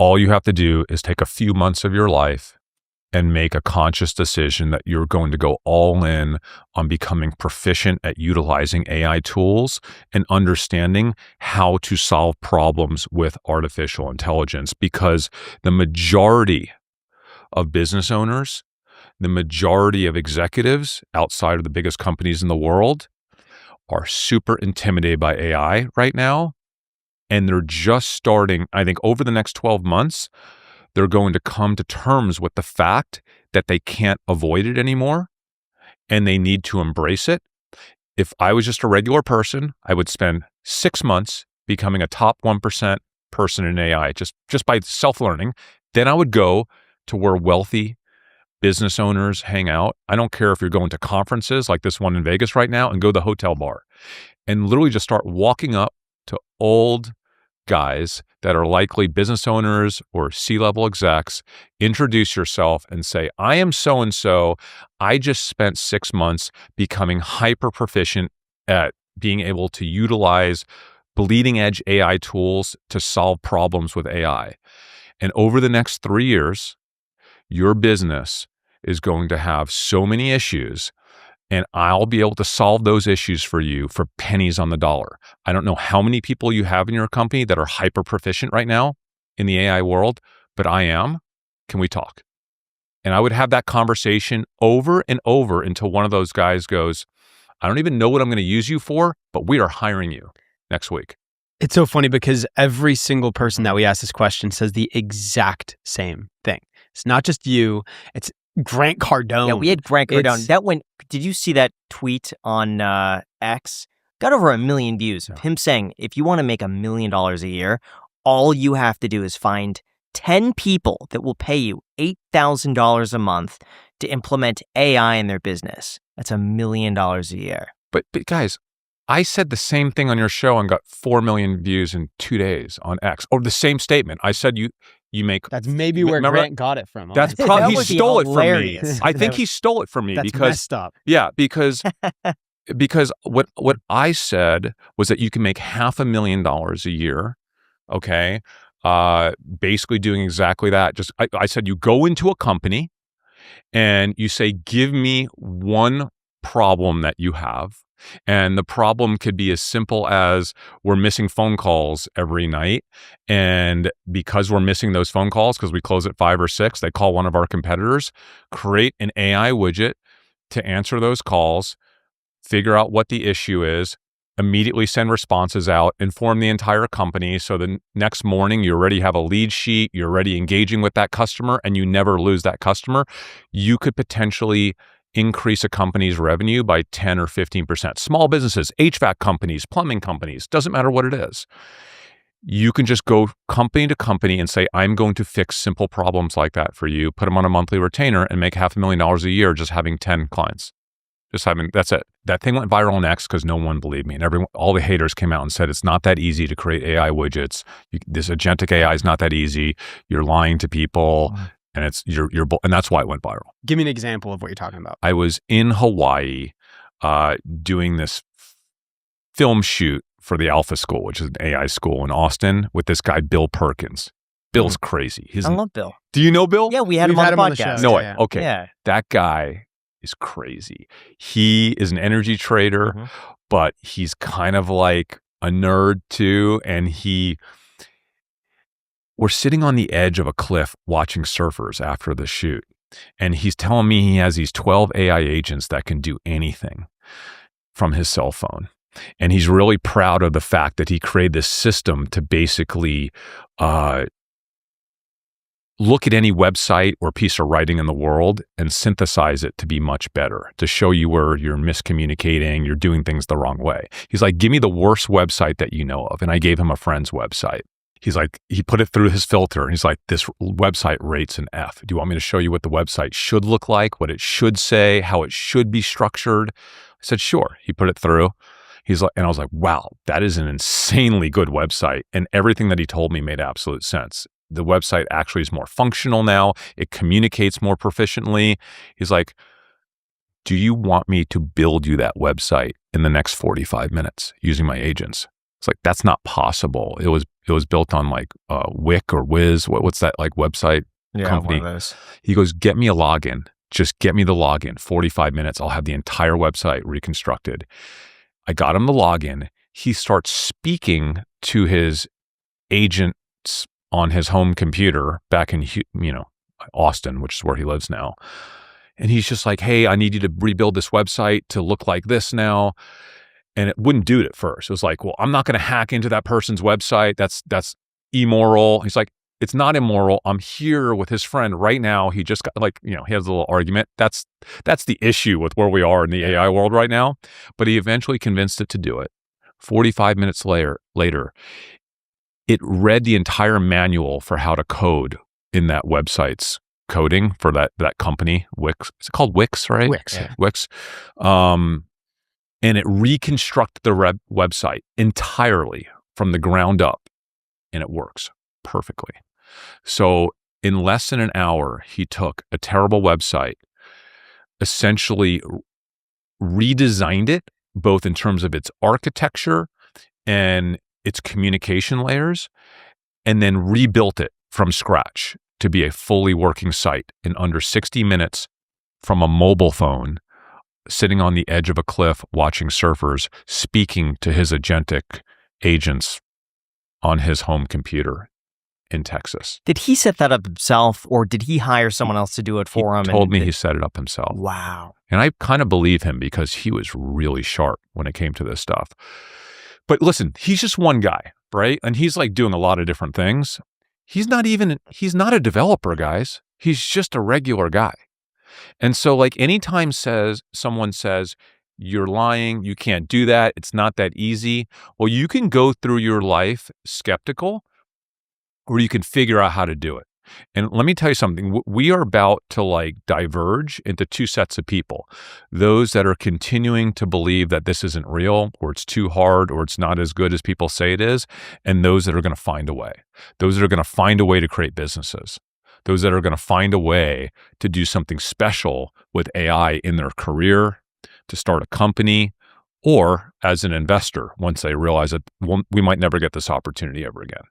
all you have to do is take a few months of your life and make a conscious decision that you're going to go all in on becoming proficient at utilizing AI tools and understanding how to solve problems with artificial intelligence. Because the majority of business owners, the majority of executives outside of the biggest companies in the world are super intimidated by AI right now. And they're just starting, I think over the next 12 months, they're going to come to terms with the fact that they can't avoid it anymore and they need to embrace it. If I was just a regular person, I would spend 6 months becoming a top 1% person in AI just by self-learning. Then I would go to where wealthy business owners hang out. I don't care if you're going to conferences like this one in Vegas right now, and go to the hotel bar and literally just start walking up to old guys that are likely business owners or C-level execs, introduce yourself and say, I am so-and-so. I just spent 6 months becoming hyper proficient at being able to utilize bleeding edge AI tools to solve problems with AI. And over the next 3 years, your business is going to have so many issues, and I'll be able to solve those issues for you for pennies on the dollar. I don't know how many people you have in your company that are hyper proficient right now in the AI world, but I am. Can we talk? And I would have that conversation over and over until one of those guys goes, I don't even know what I'm going to use you for, but we are hiring you next week. It's so funny because every single person that we ask this question says the exact same thing. It's not just you. It's Grant Cardone. Yeah, we had Grant Cardone. That went. Did you see that tweet on X? Got over 1 million views of him saying, if you want to make $1 million a year, all you have to do is find 10 people that will pay you $8,000 a month to implement AI in their business. That's $1 million a year. But guys, I said the same thing on your show and got 4 million views in 2 days on X. Or the same statement. I said you make. That's maybe where Grant got it from. That's probably he stole it from me. I think he stole it from me That's because messed up. Yeah, because what I said was that you can make $500,000 a year. Okay, basically doing exactly that. Just I said you go into a company and you say, give me one problem that you have. And the problem could be as simple as we're missing phone calls every night. And because we're missing those phone calls, because we close at 5 or 6, they call one of our competitors, create an AI widget to answer those calls, figure out what the issue is, immediately send responses out, inform the entire company. So the next morning, you already have a lead sheet, you're already engaging with that customer, and you never lose that customer. You could potentially increase a company's revenue by 10 or 15%. Small businesses, HVAC companies, plumbing companies, doesn't matter what it is. You can just go company to company and say, I'm going to fix simple problems like that for you, put them on a monthly retainer and make $500,000 a year just having 10 clients. That's it. That thing went viral on X because no one believed me. And all the haters came out and said, it's not that easy to create AI widgets. This agentic AI is not that easy. You're lying to people. And and that's why it went viral. Give me an example of what you're talking about. I was in Hawaii doing this film shoot for the Alpha School, which is an AI school in Austin, with this guy, Bill Perkins. Bill's crazy. I love Bill. Do you know Bill? Yeah, we had him on the podcast. No, yeah. Okay. Yeah. That guy is crazy. He is an energy trader, but he's kind of like a nerd too. And we're sitting on the edge of a cliff watching surfers after the shoot. And he's telling me he has these 12 AI agents that can do anything from his cell phone. And he's really proud of the fact that he created this system to basically look at any website or piece of writing in the world and synthesize it to be much better, to show you where you're miscommunicating, you're doing things the wrong way. He's like, give me the worst website that you know of. And I gave him a friend's website. He's like, he put it through his filter. He's like, this website rates an F. Do you want me to show you what the website should look like, what it should say, how it should be structured? I said, sure. He put it through. He's like, and I was like, wow, that is an insanely good website. And everything that he told me made absolute sense. The website actually is more functional now. It communicates more proficiently. He's like, do you want me to build you that website in the next 45 minutes using my agents? It's like, that's not possible. It was It was built on like Wick or Wiz. What's that like website company? One of those. He goes, get me a login. Just get me the login. 45 minutes. I'll have the entire website reconstructed. I got him the login. He starts speaking to his agents on his home computer back in, Austin, which is where he lives now. And he's just like, hey, I need you to rebuild this website to look like this now. And it wouldn't do it at first. It was like, well, I'm not going to hack into that person's website. That's immoral. He's like, it's not immoral. I'm here with his friend right now. He just got he has a little argument. That's the issue with where we are in the AI world right now. But he eventually convinced it to do it. 45 minutes later, it read the entire manual for how to code in that website's coding for that company, Wix. Is it called Wix, right? Wix. Yeah. Wix. And it reconstructed the website entirely from the ground up, and it works perfectly. So in less than an hour, he took a terrible website, essentially redesigned it, both in terms of its architecture and its communication layers, and then rebuilt it from scratch to be a fully working site in under 60 minutes from a mobile phone, sitting on the edge of a cliff, watching surfers, speaking to his agentic agents on his home computer in Texas. Did he set that up himself, or did he hire someone else to do it for him? He told me he set it up himself. Wow. And I kind of believe him because he was really sharp when it came to this stuff. But listen, he's just one guy, right? And he's like doing a lot of different things. He's not a developer, guys. He's just a regular guy. And so like anytime someone says, you're lying, you can't do that, it's not that easy. Well, you can go through your life skeptical, or you can figure out how to do it. And let me tell you something. We are about to like diverge into two sets of people. Those that are continuing to believe that this isn't real, or it's too hard, or it's not as good as people say it is. And those that are going to find a way. Those that are going to find a way to create businesses. Those that are going to find a way to do something special with AI in their career, to start a company, or as an investor once they realize that we might never get this opportunity ever again.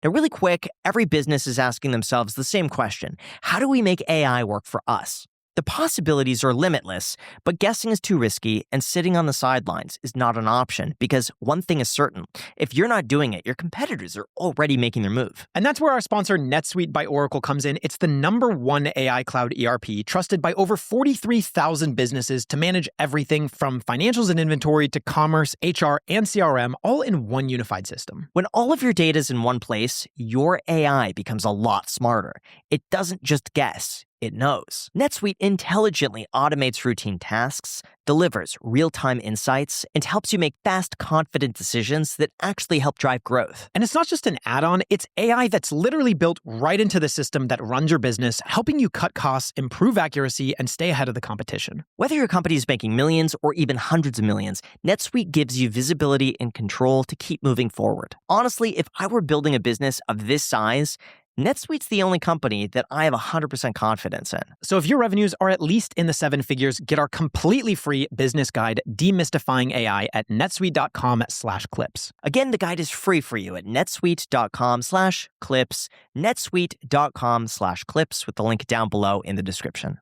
Now, really quick, every business is asking themselves the same question. How do we make AI work for us? The possibilities are limitless, but guessing is too risky, and sitting on the sidelines is not an option, because one thing is certain. If you're not doing it, your competitors are already making their move. And that's where our sponsor NetSuite by Oracle comes in. It's the #1 AI cloud ERP, trusted by over 43,000 businesses to manage everything from financials and inventory to commerce, HR, and CRM, all in one unified system. When all of your data is in one place, your AI becomes a lot smarter. It doesn't just guess. It knows. NetSuite intelligently automates routine tasks, delivers real-time insights, and helps you make fast, confident decisions that actually help drive growth. And it's not just an add-on, it's AI that's literally built right into the system that runs your business, helping you cut costs, improve accuracy, and stay ahead of the competition. Whether your company is making millions or even hundreds of millions, NetSuite gives you visibility and control to keep moving forward. Honestly, if I were building a business of this size, NetSuite's the only company that I have 100% confidence in. So if your revenues are at least in the 7 figures, get our completely free business guide, Demystifying AI, at netsuite.com/clips. Again, the guide is free for you at netsuite.com/clips, netsuite.com/clips, with the link down below in the description.